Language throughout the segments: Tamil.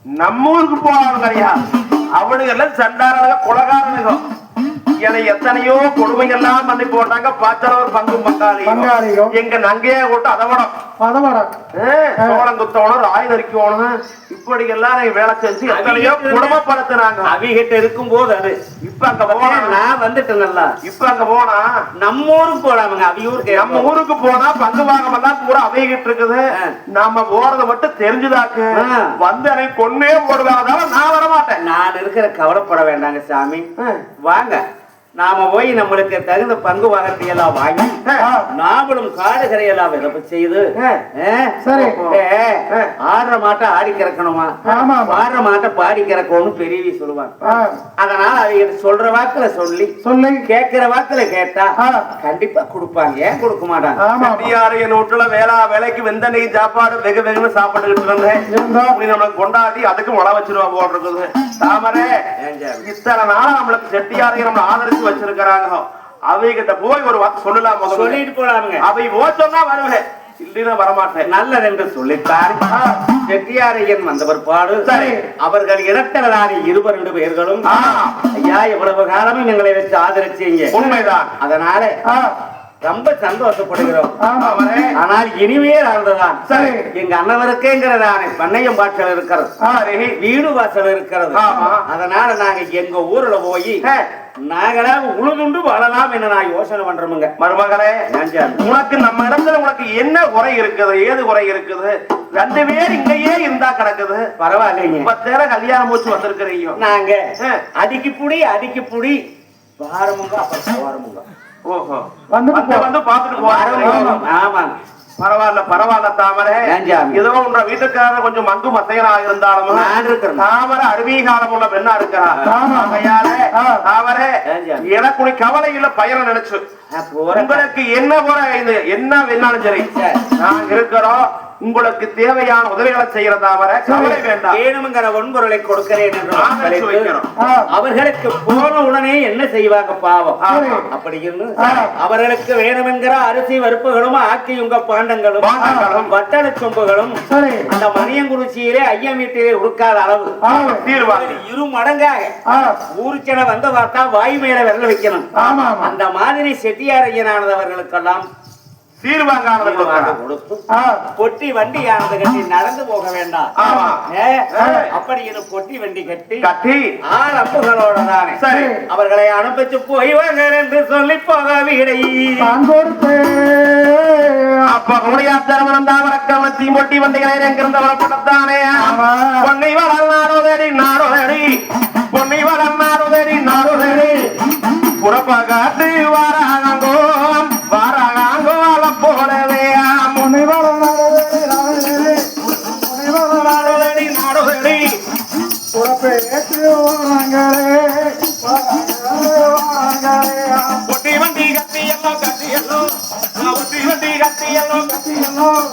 நம்ம ஊருக்கு போவாங்க ஐயா. அவனுங்க எல்லாம் சண்டாரனுங்க குலகாரனுங்க. என எத்தனையோ கொடுமைகள்லாம் பண்ணி போட்டாங்க. பாத்திரவர் பங்கும் பங்காளியும் எங்க நங்கையா கூட்ட அதவடம் சோளம் குத்தவனும் ராய் நரிக்கணும் இப்படி எல்லாம் வேலை செஞ்சு எத்தனையோ குடும்பப்படுத்தினாங்க. அவிகிட்ட இருக்கும் போது அது இப்ப அங்க போனா நான் வந்துட்டேன்ல. இப்ப அங்க போனா நம்ம ஊருக்கு போடாமங்க. அவியூருக்கு நம்ம ஊருக்கு போனா பங்கு வாங்கமெல்லாம் பூரா அவைகிட்டு இருக்குது. நாம போறதை மட்டும் தெரிஞ்சுதாக்கு வந்து அதை கொன்னே போடுவாங்க. நான் வரமாட்டேன். நான் இருக்கிற கவலைப்பட வேண்டாங்க சாமி. வாங்க நாம போய் நம்மளுக்கு தகுந்த பங்கு வாங்கத்தையெல்லாம் வாங்கி நாமளும் காடு கரையெல்லாம் விதப்பு செய்து ஆடுற மாட்டை ஆடி கிறக்கணுமா, பாடுற மாட்டை பாடி கிறக்கணும்னு பெரியவி சொல்லுவாங்க. அதனால அவங்க சொல்ற வாக்குல சொல்லி கேட்கிற வாக்குல கேட்டா கண்டிப்பா கொடுப்பாங்க. ஏன் கொடுக்க மாட்டாங்க? நோட்டுல வேலைக்கு வெந்தனை சாப்பாடு வெகு வெகுன்னு சாப்பிட்டுக்கிட்டு இருந்தேன். நம்மளுக்கு கொண்டாடி அதுக்கு உழ வச்சிருவா போல் இருக்குது. தாமரை இத்தனை நாள நம்மளுக்கு செட்டியாரையை நம்ம ஆதரிச்சு வச்சிருக்கிறாங்க. அவைகிட்ட போய் ஒரு வார்த்தை சொல்லலாம். சொல்லிட்டு போலாமுங்க. அவை ஓச்சோம்னா வருவேன், இல்லைன்னா வரமாட்டேன். நல்லது என்று சொல்லித்தார். செட்டியாரையன் வந்தவர் பாடு. அவர்கள் இரட்டவரான 22 பேர்களும் ஐயா எவ்வளவு காலமும் எங்களை வச்சு ஆதரிச்சீங்க. உண்மைதான். அதனால ரொம்ப சந்தோஷப்படுகிறோம். ஆனால் இனிமே ஆழ்ந்ததான் எங்க அண்ணவருக்கேங்கிறதான பண்ணையம் வாசல் இருக்கிறது, வீடு வாசல் இருக்கிறது. அதனால நாங்க எங்க ஊர்ல போய் நாங்களா உழுதுண்டு வாழலாம் என்ன நான் யோசனை பண்றோமுங்க. மருமகளே, உனக்கு நம்ம இடத்துல உனக்கு என்ன குறை இருக்குது, ஏது குறை இருக்குது? 2 பேர் இங்கேயே இருந்தா கிடக்குது. பரவாயில்லைங்க. 10 கல்யாணம் மூச்சு வந்திருக்கிறீங்க. நாங்க அடிக்கு புடி வாரமுங்க அப்புறம் வாரமுங்க. ஓஹோ, வந்து பாத்துட்டு போவாங்க. ஆமாங்க. பரவாயில்ல தாமரை. ஏதோ உன்ற வீட்டுக்காரர் கொஞ்சம் மங்கு மத்தையனா இருந்தாலும் தாமரை அருவீகாலம் உள்ள பெண்ணா இருக்கிறார். தாமரை எனக்கு கவலை இல்ல பயணம் நினைச்சு உங்களுக்கு என்ன குறை, இது என்ன வேணாலும் சரி நாங்க இருக்கிறோம். உங்களுக்கு தேவையான உதவிகளை செய்யறதா வர கவலை வேண்டாம். வேணுங்கிற ஒன்பொருளை கொடுக்கிறேன் என்று அவர்களுக்கு போன உடனே என்ன செய்வாங்க பாவம். அப்படி அவர்களுக்கு வேணுமென்கிற அரிசி வறுப்புகளும் ஆக்கி உங்க பாண்டங்களும் வட்டள சொம்புகளும் அந்த மணியங்குறிச்சியிலே ஐயம் வீட்டிலே உடுக்காத அளவு தீர்வாங்க. 2 மடங்காக ஊருச்சனை வந்த பார்த்தா வாய் மேல விரல வைக்கணும். அந்த மாதிரி செட்டியாரையனானவர்களுக்கெல்லாம் பொட்டி வண்டி ஆனது கட்டி நடந்து போக வேண்டாம். அப்படி பொட்டி வண்டி கட்டி அம்புகளோட தானே அவர்களை அனுப்பிச்சு போய் வாங்க என்று சொல்லி போக வீடை அப்ப முடியாதீ பொட்டி வண்டிகளை எங்கிருந்தவரப்பட்டானே பொன்னை வளர்நாடோதடி நாடோதடி பொன்னை வளர்நாடோதடி நாடோதடி புறப்பா காட்டு வாராங்கோ வாராங்கோ போலவே பொட்டி வண்டி கட்டியல்லோ பொட்டி வண்டி கட்டியல்லோ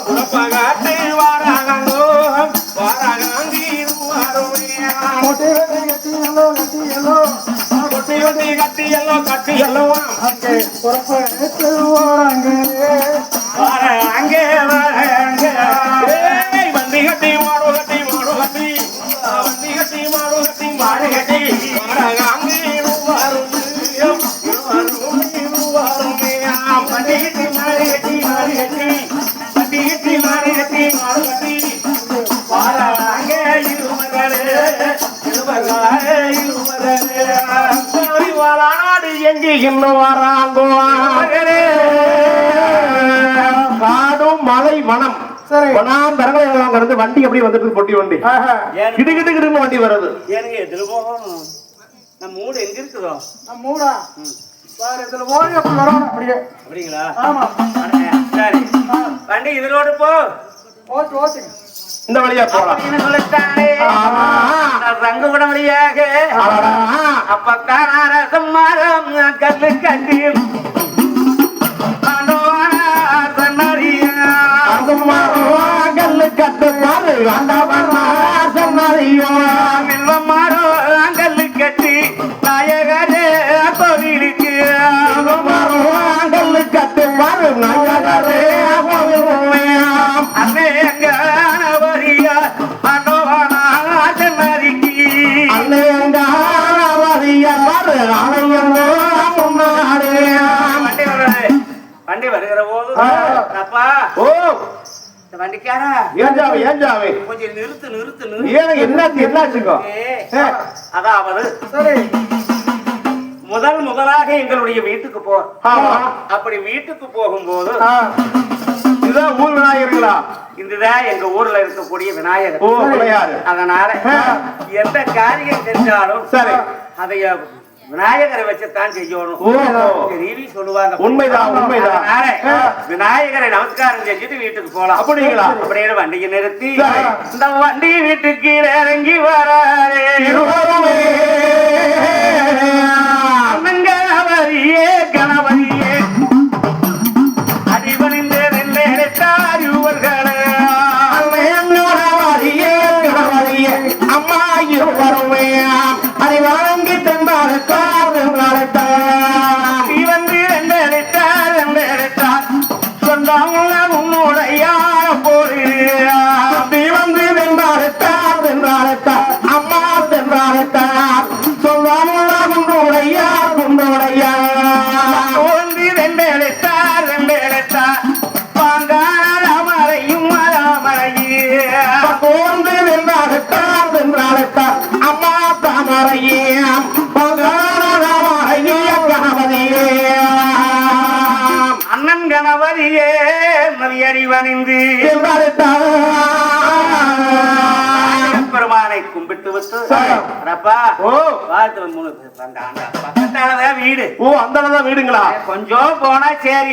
புறப்பா காட்டு வாராங்கோ வாராங்கி பொட்டி வண்டி கட்டியல்லோ அங்கே புறப்பட்டு அங்கே வண்டி கட்டி மாடு கட்டி வண்டி கட்டி மாடு கட்டி காடும் மலை வனம் வண்டி எப்படி வந்துட்டு பொட்டி வண்டி கிடு வண்டி வருது. நம்ம மூடு எங்க இருக்குதோ நம்ம மூடா இதுல ஓடி அப்படி வரோம். அப்படியே அப்படிங்களா? ஆமா. சரி, வண்டி இதோடு போ ஓட்டுங்க. இந்த வழியா போலாம். ரங்கு விட வழியாக அப்பத்தான் அரசம் மரம் கல்லு கட்டி கல்லு கட்டு மாறோ கல்லு கட்டி நாயகரே கோவிலுக்கு கல்லு கட்டு நாயகரே அண்ணே எங்க வரியா அண்ணோவான வருகிற போது அப்பா ஓ இந்த வண்டிக்காரா ஏஞ்சாவே கொஞ்சம் நிறுத்து என்னாச்சுங்க அதாவது முதலாக எங்களுடைய வீட்டுக்கு போ. அப்படி வீட்டுக்கு போகும்போது இதுதான் ஊர் விநாயகர்களா? இதுதான் எங்க ஊர்ல இருக்கக்கூடிய விநாயகர். அதனால எந்த காரியம் செஞ்சாலும் சரி அதைய விநாயகரை வச்சுத்தான் செய்யணும் சொல்லுவாங்க. உண்மைதான். விநாயகரை நமஸ்காரம் செஞ்சுட்டு வீட்டுக்கு போலாம். அப்படிங்களா? அப்படியே வண்டியை நிறுத்தி இந்த வண்டி வீட்டுக்கு இறங்கி வராரே கணவரியே கணவரியே அடிபணிந்த அம்மா வருவேன் அதை வழங்கி தந்தாரு சொந்தம் உன்னுடைய போரு வந்து வென்றாரத்தார் வென்றாரத்தார் அம்மா வென்றாரத்தார் சொந்தம் உன்னுடைய உன்னுடைய ஒன்று வென்றெழுத்தார் வென்றெழுத்தார் பாங்காமரையும் மராமரையே வென்றாரத்தார் வென்றாரத்தார் அம்மா தாமரையே அண்ணன் கணவரியே நவியறிவணிந்து பெருமானை கும்பிட்டு விட்டு வீடு அந்த வீடுங்களா கொஞ்சம் போனா சரி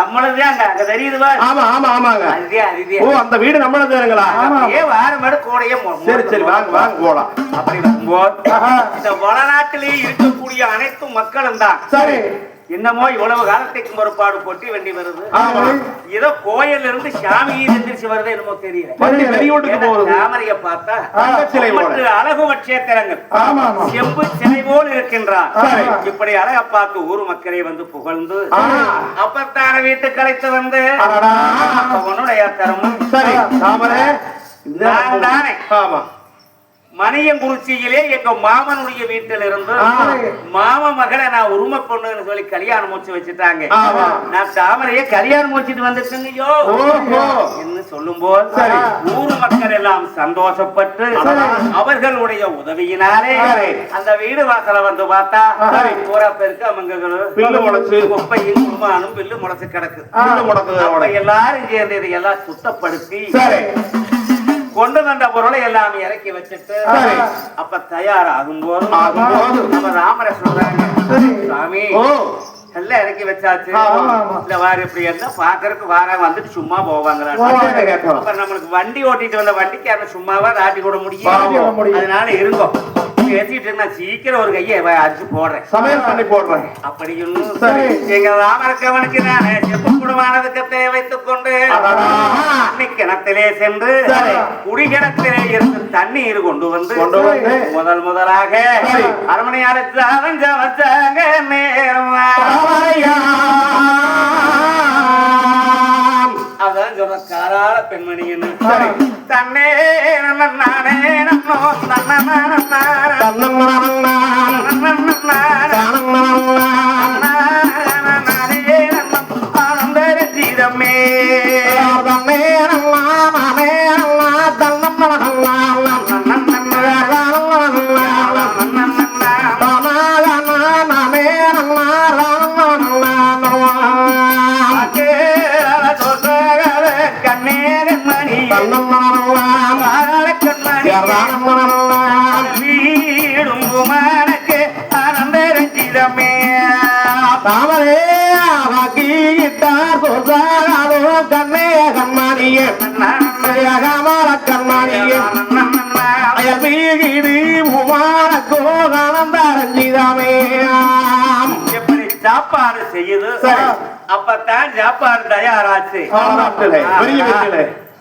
நம்மளதுதான் அங்க தெரியுது. ஆமா ஆமா ஆமாங்க அந்த வீடு நம்மளதுங்களா? வாரமேடு கூடைய சரி வாங்க வாங்க போலாம். அப்படி இந்த வடநாட்டிலே இருக்கக்கூடிய அனைத்து மக்களும் தான் சரி என்னமோ இவ்வளவு காலத்துக்கு முற்பாடு பொட்டி வண்டி வருது. ஏதோ கோயில் இருந்து சாமி எந்திரிச்சு வருது என்னமோ தெரியல. தாமரைய பார்த்தா அழகு வட்சேத்திரங்கள் செம்பு சிலை போல் இருக்கின்றார். இப்படி அழக பார்த்து ஊர் மக்களை வந்து புகழ்ந்து அப்பத்தான வீட்டுக்கு அழைத்து வந்து உன்னுடைய தரமும் தானே மணியங்குறிச்சியிலே எங்க மாமனுடைய வீட்டில் இருந்து மாம மகளை நான் உரிமை பொண்ணுன்னு சொல்லி கல்யாணம் முடிச்சு வச்சுட்டாங்க. நான் தாமரையே கல்யாணம் முடிச்சுட்டு வந்துட்டேங்கய்யோ என்று சொல்லும் போது ஊர் மக்கள் எல்லாம் சந்தோஷப்பட்டு அவர்களுடைய உதவியினாலே அந்த வீடு வாசல வந்து பார்த்தா பூரா பேருக்கு அவங்க குப்பையும் குடும்பம் பில்லு முளைச்சு கிடக்கு. எல்லாரும் சேர்ந்து இதையெல்லாம் சுத்தப்படுத்தி கொண்டு வந்த பொருளை எல்லாம் இறக்கி வச்சுட்டு அப்ப தயாராகும் போது நம்ம ராமரை சொல்றாங்க சாமி எல்லாம் இறக்கி வச்சாச்சு. இல்ல வாரு இப்படி எல்லாம் பாக்குறதுக்கு வாராங்க வந்துட்டு சும்மா போவாங்க. அப்ப நம்மளுக்கு வண்டி ஓட்டிட்டு வந்த வண்டிக்கு யாரும் சும்மாவா ஆட்டி கூட முடியும். அதனால இருக்கும் பேசிட்டு நான் சீக்கிரம் ஒரு கையை அடிச்சு போடுறேன் சமையல் பண்ணி போடுறேன். அப்படி எங்க ராமரக்கவனுக்கு நானே செப்பு குடும்பத்தை வைத்துக் கொண்டு கிணத்திலே சென்று குடிகிணத்திலே இருந்து தண்ணீர் கொண்டு வந்து முதலாக அரமனையாளுக்கு அரைஞ்ச வச்சாங்க நேரம். அதான் சொல்ற காராள பெண்மணின்னு தன்னே நானே நன்னோ ஆனந்தரஞ்சிதமே வீடுங்குமானக்கு ஆனந்தரஞ்சிதமே தாமரே கண்ணே கண்மானியே கண்மானியே ஆனந்தரஞ்சிதமே எப்படி சாப்பாடு செய்யுது அப்பத்தான் சாப்பாடு தயாராச்சு.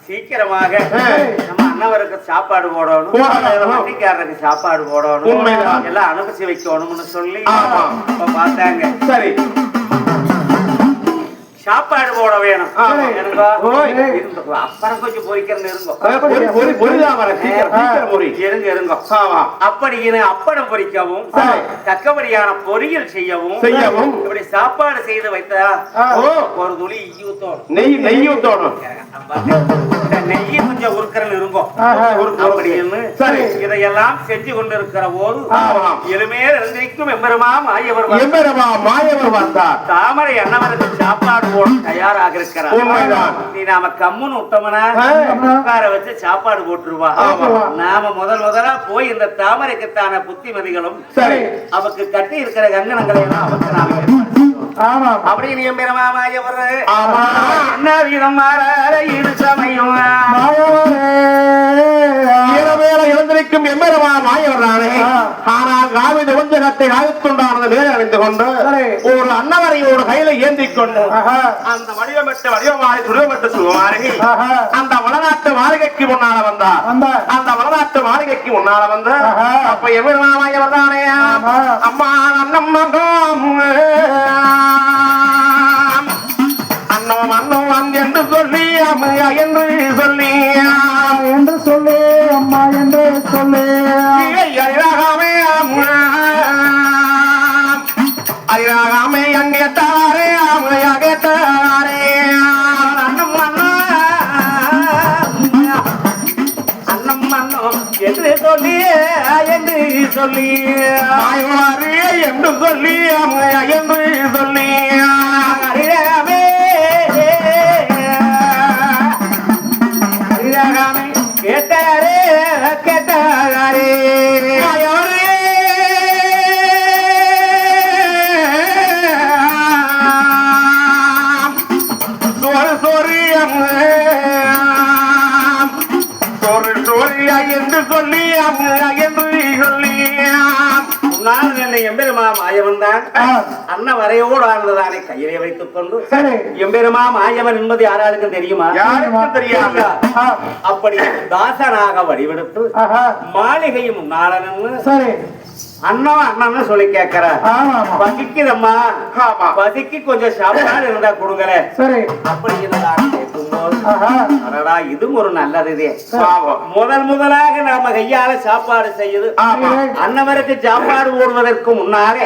சீக்கிரமாக நம்ம அண்ணவருக்கு சாப்பாடு போடணும், வண்டிக்காரருக்கு சாப்பாடு போடணும், எல்லாம் அனுப்பிச்சு வைக்கணும்னு சொல்லி பார்த்தாங்க. சரி சாப்பாடு போட வேணும். இருங்கோ. ஓய். இருங்கோ. அப்புறம் கொஞ்சம் பொரிக்கிறது இருங்கோ. இருங்கோ. அப்படின்னு அப்படம் பொரிக்கவும் தக்கபடியான பொரியல் செய்யவும் இப்படி சாப்பாடு செய்து வைத்தா ஒரு துளி நெய் ஊத்தணும். நெய் கொஞ்சம் உருக்கறல் இருக்கும். இதையெல்லாம் செஞ்சு கொண்டிருக்கிற போது எலுமேல் எழுந்திருக்கும் எம்பெருமாம் மாயவர் வந்தார். தாமரை அன்னவருக்கு சாப்பாடு போட தயாராக இருக்கிறார். நீ நாம கம்முன்னு விட்டோம்னா உட்கார வச்சு சாப்பாடு போட்டுருவா. நாம முதலா போய் இந்த தாமரைக்குத்தான புத்திமதிகளும் அவக்கு கட்டி இருக்கிற கங்கணங்களை எல்லாம் அவக்கு நாம அப்படின்னு எம்பெருமாமாயவர் என்ன வீரம் இரு சமயம் இழந்திருக்கும் எம்பெருமாமாயவரானே. ஆனால் காவிரி வஞ்சகத்தை ஆயுத்துண்டானது மேலே அணிந்து கொண்டு ஒரு அன்னவரையோடு கையில ஏந்திக் கொண்டு அந்த வடிவமட்டு சுகுமாரி அந்த வளநாட்டு மாளிகைக்கு முன்னால வந்தார். அந்த வளநாட்டு மாளிகைக்கு முன்னால வந்து அப்ப எம்பெருமாமாயவர் தானே அம்மா அண்ணம் அண்ணம் என்று சொல்லி அம்மையா என்று சொல்லி அம்மா என்று சொல்லி அறிவாகாமே அங்கே தாரே அம்மையாக தாரே அண்ணம் என்று சொல்லி என்று சொல்லி அம்மையா என்று சொல்லி அறிவாகமே கேட்டாரே கேட்டாரே என்று சொல்லி என்று சொல்லி எம்பெருமாம் ஆயவன் தான் அன்ன வரையோடு ஆழ்ந்ததானே கையிலே வைத்துக் கொண்டு எம்பெருமாம் ஆயவன் என்பது யாராருக்கும் தெரியுமா? யாருக்கும் தெரியாது. அப்படி தாசனாக வடிவெடுத்து மாளிகையும் முன்னாளன்னு அண்ணன் சொல்லி கேட்கிறார். பசிக்குதம்மா, பசிக்கு கொஞ்சம் சாப்பாடு இருந்தா கொடுங்கல. அப்படி இதுவும் ஒரு நல்லது. முதலாக நாம கையால சாப்பாடு செய்யுது அன்னவருக்கு சாப்பாடு போடுவதற்கு முன்னாலே.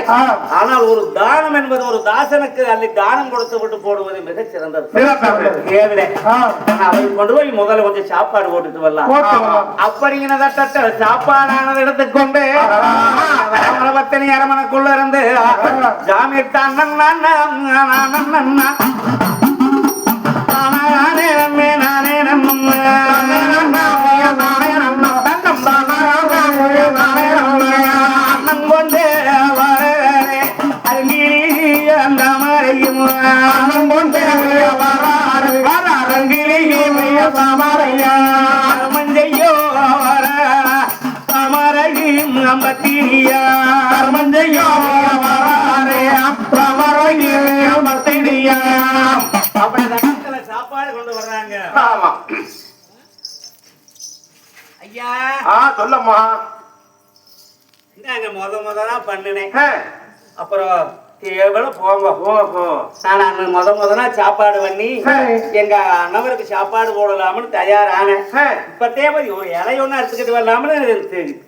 ஆனால் ஒரு தானம் என்பது ஒரு தாசனுக்கு அல்லி தானம் கொடுத்து விட்டு போடுவது மிக சிறந்தது. அவருக்கு கொண்டு போய் முதல்ல கொஞ்சம் சாப்பாடு போட்டுட்டு வரலாம். அப்படிங்கிற சாப்பாடானது எடுத்துக்கொண்டு பத்தனி அரமனைக்குள்ள இருந்து ஜாமித்தான் கொண்டு அந்த மறையும் கொண்டு மஞ்சையோ மறையும் அம்பத்திரியா மஞ்சையோ மத்திரியா சாப்பாடு கொண்டு வர்றாங்க. ஐயா சொல்லம்மா. இந்தாங்க முதலா பண்ணினேன். அப்புறம் எவ்வளவு போங்க. நான் முதலா சாப்பாடு பண்ணி எங்க அண்ணவருக்கு சாப்பாடு போடலாம்னு தயாரானேன். இப்ப தேவை ஒரு இலையொன்னு எடுத்துக்கிட்டு வரலாம்னு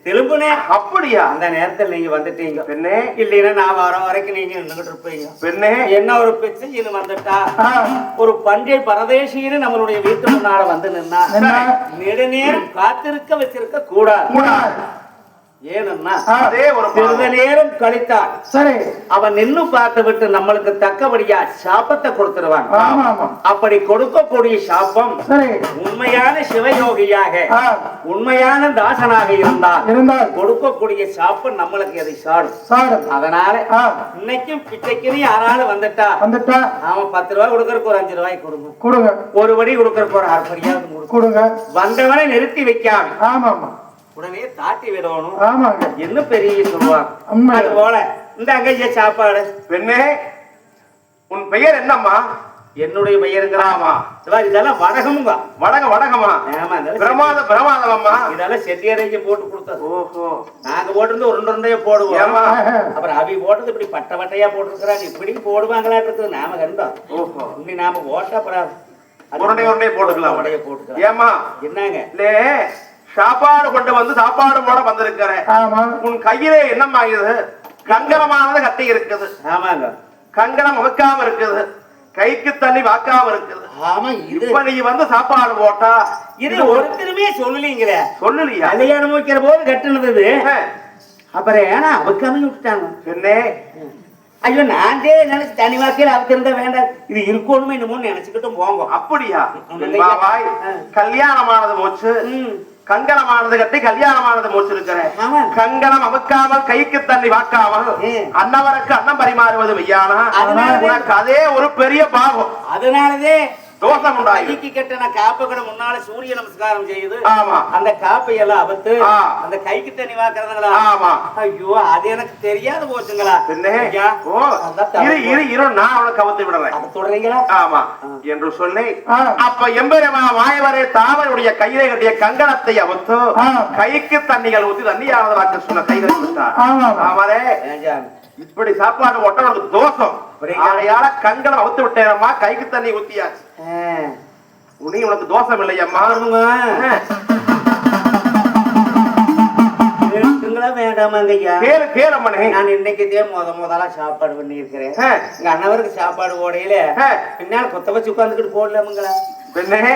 திரும்பினேன். அப்படியா? அந்த நேரத்தில் நீங்க வந்துட்டீங்க பெண்ணே. இல்லைன்னா நான் வர வரைக்கும் நீங்க நின்றுட்டு இருப்பீங்க பெண்ணே. என்ன ஒரு பிச்சைன்னு வந்துட்டா ஒரு பஞ்சை பரதேசின்னு நம்மளுடைய வீட்டு முன்னால வந்து நின்னா நெடுநேரம் காத்திருக்க வச்சிருக்க கூடாது. ஏன்னா சிறிது நேரம் கழித்தான் அவன் நின்னு பார்த்து விட்டு நம்மளுக்கு தக்கபடியா சாபத்தை கொடுத்துருவாங்க. அப்படி கொடுக்கக்கூடிய சாபம் உண்மையான சிவயோகியாக உண்மையான தாசனாக இருந்தால் கொடுக்கக்கூடிய சாபம் நம்மளுக்கு எதை சாடும். அதனால இன்னைக்கும் பிச்சைக்கு யாராலும் வந்துட்டா அவன் 10 ரூபாய் கொடுக்கறதுக்கு ஒரு 5 ரூபாய் கொடுங்க. ஒரு படி கொடுக்கறதுக்கு ஒரு 6 படியாவது கொடுங்க. வந்தவனை நிறுத்தி வைக்காம உடனே தாட்டி விடணும். என்ன பெரிய சொல்லுவாங்க. அது போல இந்த அங்கைய சாப்பாடு. பெண்ணே, உன் பெயர் என்னம்மா? என்னுடைய பெயருங்களா? ஆமா. இதெல்லாம் வடகமுங்க. வடகமா? ஆமா. பிரமாதம் அம்மா. இதெல்லாம் செட்டியாரைக்கு போட்டு கொடுத்தது. ஓஹோ. நாங்க போட்டிருந்து உருண்டையா போடுவோம். அப்புறம் அவி போட்டது இப்படி பட்டை பட்டையா போட்டுருக்கிறாங்க. இப்படி போடுவாங்களா இருக்குது நாம கண்டோம். ஓஹோ. இப்படி நாம போட்டா அப்புறம் உருண்டை போட்டுக்கலாம். போட்டுக்கலாம். ஏமா என்னங்க சாப்பாடு கொண்டு வந்து சாப்பாடு போட வந்திருக்கிறேன். உன் கையிலே என்னம்மா இது? கங்கணமானது கட்டி இருக்குது. ஆமாங்க. கங்கணம் அமைக்காம இருக்குது, கைக்கு தண்ணி வாக்காம இருக்குது. ஆமா. இப்ப நீ வந்து சாப்பாடு போட்டா இது ஒருத்தருமே சொல்லலீங்கிற. சொல்லலையா? கல்யாணம் வைக்கிற போது கட்டுனது. அப்புறம் ஏன்னா அவக்காம விட்டுட்டாங்க. என்ன? ஐயோ நானே நினைச்சு தனி வாக்கையில அவக்கு இருந்தா வேண்டாம், இது இருக்கணுமே என்னமோ நினைச்சுக்கிட்டும் போங்க. அப்படியா? கல்யாணமானது போச்சு, கங்கணமானது கட்டி கல்யாணமானது முடிச்சிருக்கிறேன். கங்கணம் அமுக்காமல் கைக்கு தண்ணி வாக்காமல் அன்னவருக்கு அன்னம் பரிமாறுவது மெய்யானா? உனக்கு அதே ஒரு பெரிய பாவம். அதனாலதே தோஷம் உண்டாகி கட்டின காப்பை கூட முன்னால சூரிய நமஸ்காரம் செய்யுது. ஆமா. அந்த காப்பை எல்லாம் அபத்து அந்த கைக்கு தண்ணி வாக்குறதுங்களா? ஆமா. ஐயோ அது எனக்கு தெரியாது போச்சுங்களா? இரு நான் அவனை கவுத்து விடுறேன். அதை தொடரீங்களா? ஆமா என்று சொல்லி அப்ப எம்பெருமா மாயவரே தாமரையுடைய கையிலே கட்டிய கங்கணத்தை அவுத்து கைக்கு தண்ணிகள் ஊத்தி தண்ணியானது வாக்கு சொன்ன கைகளை விட்டார். ஆமாரே இப்படி சாப்பாடு ஓட்ட உனக்கு தோஷம். ஆகையால கங்கணம் அவுத்து விட்டேனம்மா, கைக்கு தண்ணி ஊத்தியாச்சு. உனக்கு தோஷம் இல்லையம்மா. வேண்டாமாங்கய்யா? கேளம்மனே, நான் இன்னைக்குதே முதலா சாப்பாடு பண்ணி இருக்கிறேன். எங்க அண்ணவருக்கு சாப்பாடு போடையில பின்னால கொத்த வச்சு உட்காந்துக்கிட்டு போடலாமுங்களா? பெண்ணே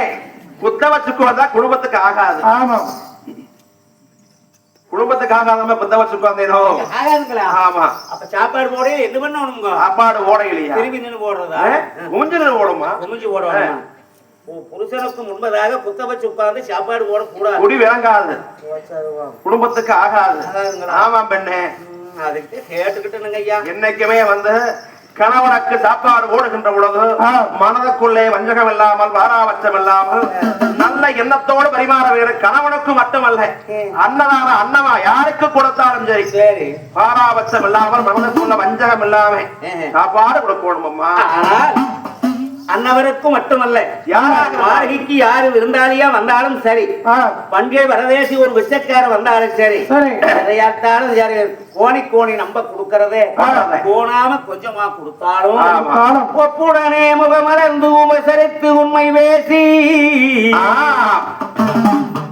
குத்த வச்சுக்கு வந்தா குடும்பத்துக்கு ஆகாது. ஆமா, குடும்பத்துக்கு ஆகாதமா புத்த வச்சுக்கு வந்தேனோ ஆகாதுங்களா? ஆமா. அப்ப சாப்பாடு போடையில என்ன பண்ணணுங்க? சாப்பாடு ஓட இல்லையா? திரும்பி நின்று போடுறதா? மூஞ்சி நின்று ஓடுமா? மூஞ்சி ஓடுவாங்க. புருஷனுக்கு முன்பதாக குத்த வச்சு உட்கார்ந்து சாப்பாடு போட கூடாது. குடி விளங்காது, குடும்பத்துக்கு ஆகாது. ஆமா பெண்ணே, அதுக்கு கேட்டுக்கிட்டு ஐயா என்னைக்குமே வந்து கணவனுக்கு சாப்பாடு ஓடுகின்ற பொழுது மனதுக்குள்ளே வஞ்சகம் இல்லாமல் பாராபட்சம் இல்லாமல் நல்ல எண்ணத்தோடு பரிமாற வேண்டும். கணவனுக்கு மட்டுமல்ல, அன்னதான அன்னமா யாருக்கு கொடுத்தாலும் சரி சரி பாராபட்சம் இல்லாமல் மனதுக்குள்ள வஞ்சகம் இல்லாம சாப்பாடு கொடுக்கணும் அம்மா. அன்னவருக்கும் மட்டுமல்ல, மார்கிக்கு யாரு விருந்தாளியா வந்தாலும் சரி, பண்கை வரதேசி ஒரு விசக்கார வந்தாலும் சரி, எதையாட்டாலும் சரி, கோணி நம்ப கொடுக்கறதே கோணாம கொஞ்சமா கொடுத்தாலும் ஒப்புடனே முகமலர்ந்து உபசரித்து உண்மை பேசி,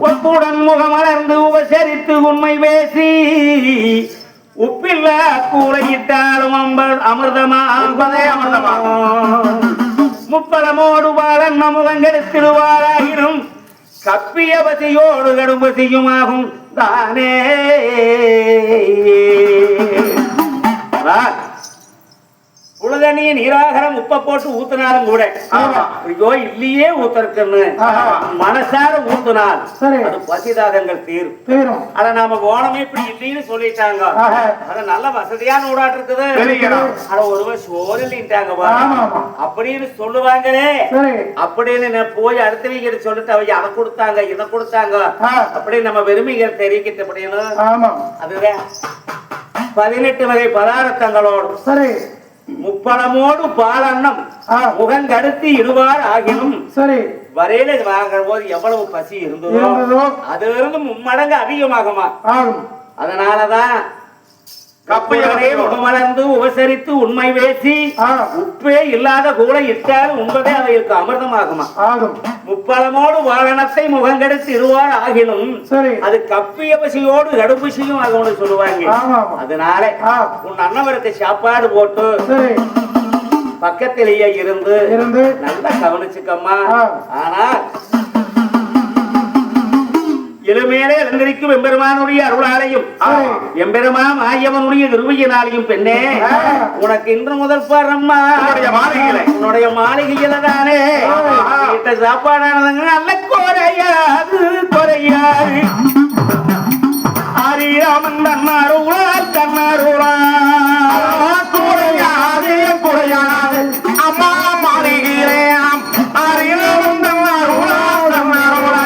ஒப்புடன் முகமலர்ந்து உபசரித்து உண்மை பேசி, உப்பில்லா கூரையிட்டாலும் அமிர்தமா அமிர்தமா முப்பலமோடு பாலன் முகங்கெடுத்திடுவாராயினும் கப்பிய பசியோடு கடும்பசியுமாகும் தானே. புழுதனிய நீராகரம் உப்ப போட்டு ஊத்தினாலும் கூட ஐயோ இல்லையே ஊத்தருக்குன்னு மனசார ஊத்தினால் அது பசிதாகங்கள் தீரும். அத நாம போனமே இப்படி இல்லைன்னு சொல்லிட்டாங்க. அது நல்ல வசதியான ஊடாட்டு இருக்குது. அட ஒருவர் சோறு இல்லைன்ட்டாங்க அப்படின்னு சொல்லுவாங்களே. அப்படின்னு போய் அடுத்தவங்க சொல்லிட்டு அவங்க அதை கொடுத்தாங்க இதை கொடுத்தாங்க அப்படின்னு நம்ம பெருமைகள் தெரிவிக்கிட்டு அப்படின்னு அதுதான் 18 வகை பதார்த்தங்களோடு சரி முப்பழமோடு பாலன்னம் முகங்கடுத்து இடுவார் ஆகினும் சரி வரையில வாங்குற போது எவ்வளவு பசி இருந்ததோ அதுல இருந்து மும்மடங்கு அதிகமாகுமா. அதனாலதான் கப்பையவனே முகமலர்ந்து உபசரித்து உண்மை பேசி உப்பே இல்லாத கூளை இட்டால் உண்பதே அவைக்கு அமிர்தமாகுமா. முப்பழமோடு வாகனத்தை முகங்கெடுத்து இருவார் ஆகினும் அது கப்பிய பசியோடு கடுப்பசியும் ஆகும்னு சொல்லுவாங்க. அதனால உன் அண்ணவருக்கு சாப்பாடு போட்டு பக்கத்திலேயே இருந்து நல்லா கவனிச்சுக்கம்மா. ஆனா இளமேலே எழுந்திருக்கும் எம்பெருமானுடைய அருளாலையும் எம்பெருமான் ஆயவனுடைய திருவையினாலையும் பெண்ணே உனக்கு இன்று முதல் பாரம்மா உன்னுடைய மாளிகையில தானே சாப்பாடானதுங்க நல்ல குறையாது குறையாது ஆரியாமன் தன்னாருளா தன்னாருளா குறையாது குறையாது அம்மா மாளிகையிலே ஆரியாமன் தன்னாருளா தன்னாருளா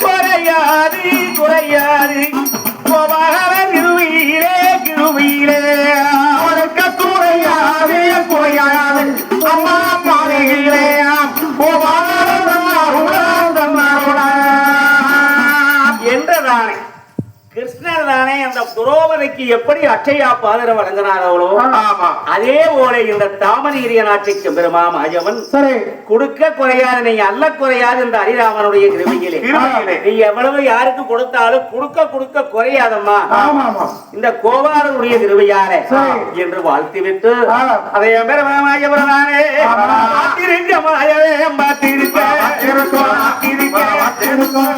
குறையாது குறையாது கிருவியிலே கிருவியிலே குறையாது குறையாது அம்மா கிருஷ்ணர் தானே அந்த துரோபதைக்கு எப்படி அட்சயா பாதரம் வழங்கினாரோ ஆமா அதே போல இந்த தாமனீரிய நாட்டுக்கு பெருமா மாயவன் சரி கொடுக்க குறையாது நீங்க அல்ல குறையாது இந்த ஹரிராமனுடைய கிருமையிலே நீ எவ்வளவு யாருக்கு கொடுத்தாலும் கொடுக்க கொடுக்க குறையாதம்மா ஆமா ஆமா இந்த கோவாரனுடைய கிருமையாரே என்று வாழ்த்திவிட்டு அதை பெருமா மாயவனானே பார்த்திருக்க மாயவே பார்த்திருக்க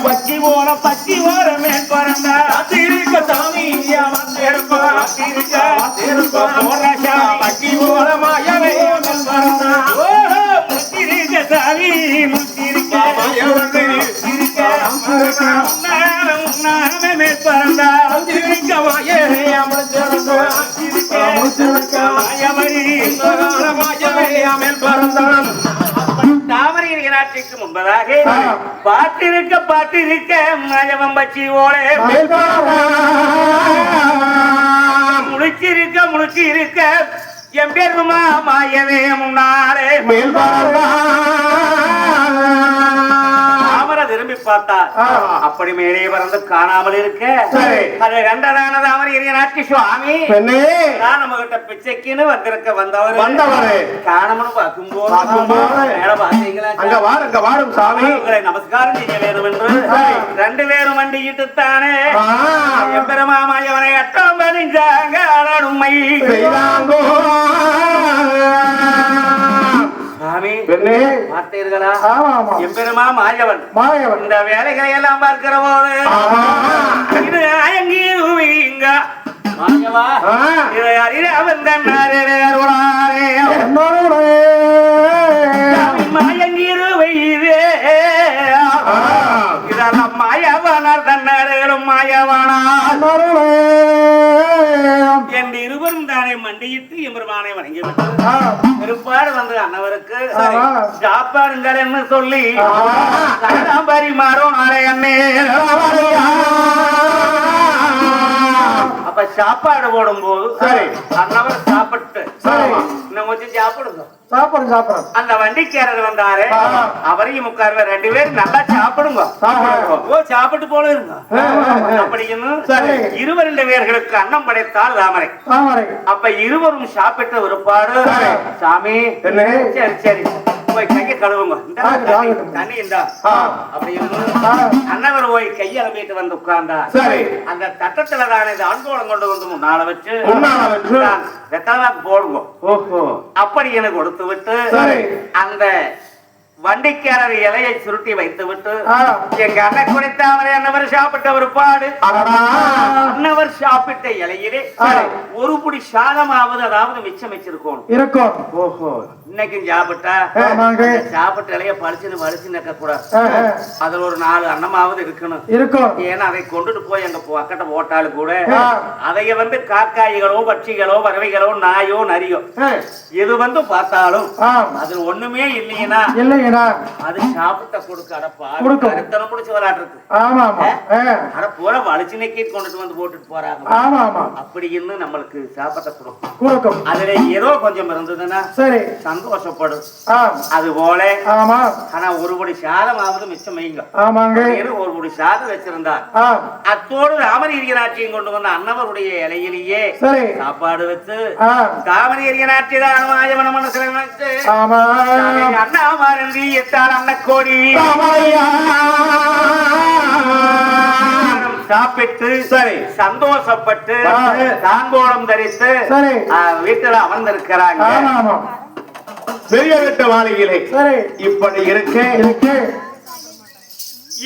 பச்சி ஓர பச்சி ஓர மேல் பறந்தா திருக்க சாமி பச்சி ஓர மாயவே மேல் பறந்தா முத்திருக்க சாமி முத்திருக்க மேல் பறந்தா திருக்க மாயவே மேல் பறந்தான் தாமரை நாட்டுக்கு முன்பதாக பாட்டிருக்க மாயவம் பச்சி ஓலே முழிச்சிருக்க என் பெருமா மாயவே முன்னாலே தாமரை திரும்பி பார்த்தார் அப்படி மேலே பறந்து காணாமல் இருக்க அதை கண்டதான தாமரை நாட்டு சுவாமி நம்ம கிட்ட பிச்சைக்குன்னு வந்தவர் காணம்னு பார்க்கும்போது மேல பாத்தீங்களா சாமி நமஸ்காரம் செய்ய வேண்டும் என்று ரெண்டு பேரும் வண்டிக்கிட்டு தானே எம்பெருமா மாயவனை அட்டம் பதிஞ்சாங்க உண்மை சாமி பார்த்தீர்களா எம்பெருமா மாயவன் இந்த வேலைகளை எல்லாம் பார்க்கிற போது இது அயங்கீங்க மாயவா இதை அறியாமல் தன்னாரே மாயங்கீருவை இதெல்லாம் மாயவனார் தன்னாரும் மாயவனா என்று இருவரும் தானே மண்டியிட்டு எம்பெருமானை வணங்கிவிட்டு திருப்பாடு வந்து அன்னவருக்கு சாப்பாடுங்கள் என்று சொல்லி பரிமாறும் நாளை அண்ணே அப்ப சாப்பாடு போடும் போது அன்னவர் சாப்பிட்டு இன்னும் கொஞ்சம் சாப்பிடுங்க அந்த வண்டிக்காரர் வந்தாரு அவரையும் உட்கார்ல ரெண்டு பேரும் நல்லா சாப்பிடுங்க சாப்பிட்டு போல இருங்க அப்படின்னு இருவர் ரெண்டு பேர்களுக்கு அன்னம் படைத்தால் தாமரை அப்ப இருவரும் சாப்பிட்ட ஒருபாடு சாமி சரி சரி போய் கையை கழுவுங்க தண்ணி இந்தா அப்படின்னு அன்னவர் போய் கையை அலம்பிட்டு வந்து உட்கார்ந்தா அந்த தட்டத்துல தானே ஆண்கோளம் கொண்டு வந்து முன்னால வச்சு வெத்தலை போடுங்க அப்படி எனக்கு கொடுத்து விட்டு அந்த வண்டிக்காரர் இலையை சுருட்டி வைத்து விட்டு எங்க அண்ணன் குடித்தாமரை அன்னவர் சாப்பிட்ட ஒரு பாடு அன்னவர் சாப்பிட்ட இலையிலே ஒரு புடி சாதமாவது அதாவது மிச்சம் வச்சிருக்கோம் இன்னைக்கு சாப்பிட்டா சாப்பிட்ட இலைய பழிச்சு நக்க கூடாது அதுல ஒரு 4 அன்னமாவது இருக்கணும் ஏன்னா அதை கொண்டுட்டு போய் எங்க அக்கட்ட போட்டாலும் கூட அதைய வந்து காக்காய்களோ பட்சிகளோ பறவைகளோ நாயோ நரியோ எது வந்து பார்த்தாலும் அது ஒண்ணுமே இல்லைன்னா அது சாப்பிட்ட கொடுக்க முடிச்சு விளையாட்டு பூரா வலிச்சு நக்கி கொண்டுட்டு வந்து போட்டுட்டு போறாங்க அப்படின்னு நம்மளுக்கு சாப்பிட்ட கொடுக்கும் அதுல ஏதோ கொஞ்சம் இருந்ததுன்னா சந்தோஷப்படும் அது போல ஆனா ஒரு படி சாதமாவது மிச்சம் வைங்க ஒரு படி சாதம் வச்சிருந்தார் அத்தோடு ராமநீரிய நாட்டியம் கொண்டு வந்த அன்னவருடைய இலையிலேயே சாப்பாடு வச்சு ராமநீரிய நாட்டியதான் மாயவன மனசுல வச்சு அண்ணாமாரந்தி எத்தால் அன்னக்கோடி சாப்பிட்டு சந்தோஷப்பட்டு தாங்கோளம் தரித்து வீட்டுல அமர்ந்திருக்கிறாங்க பெரிய வீட்டு மாளிகையிலே இப்படி இருக்க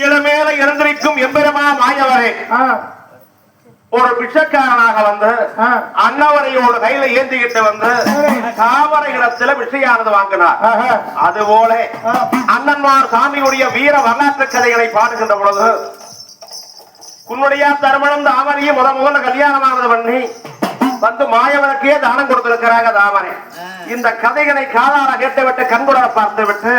இளமேல இருந்திருக்கும் எம்பெருமா மாயவரே ஒரு பிச்சைக்காரனாக வந்து அன்னவரையோட கையில ஏந்திக்கிட்டு வந்து தாமரை இடத்துல விஷயானது வாங்கினார். அதுபோல அண்ணன்மார் சாமியுடைய வீர வரலாற்று கதைகளை பாடுகின்ற பொழுது உன்னுடைய தருமணம் தாமரையும் முதல்ல கல்யாணமானது பண்ணி வந்து மாயவனுக்கே தானம் கொடுத்திருக்கிறாங்க தாமரை. இந்த கதைகளை காலால கேட்டுவிட்டு கண்குட பார்த்து விட்டு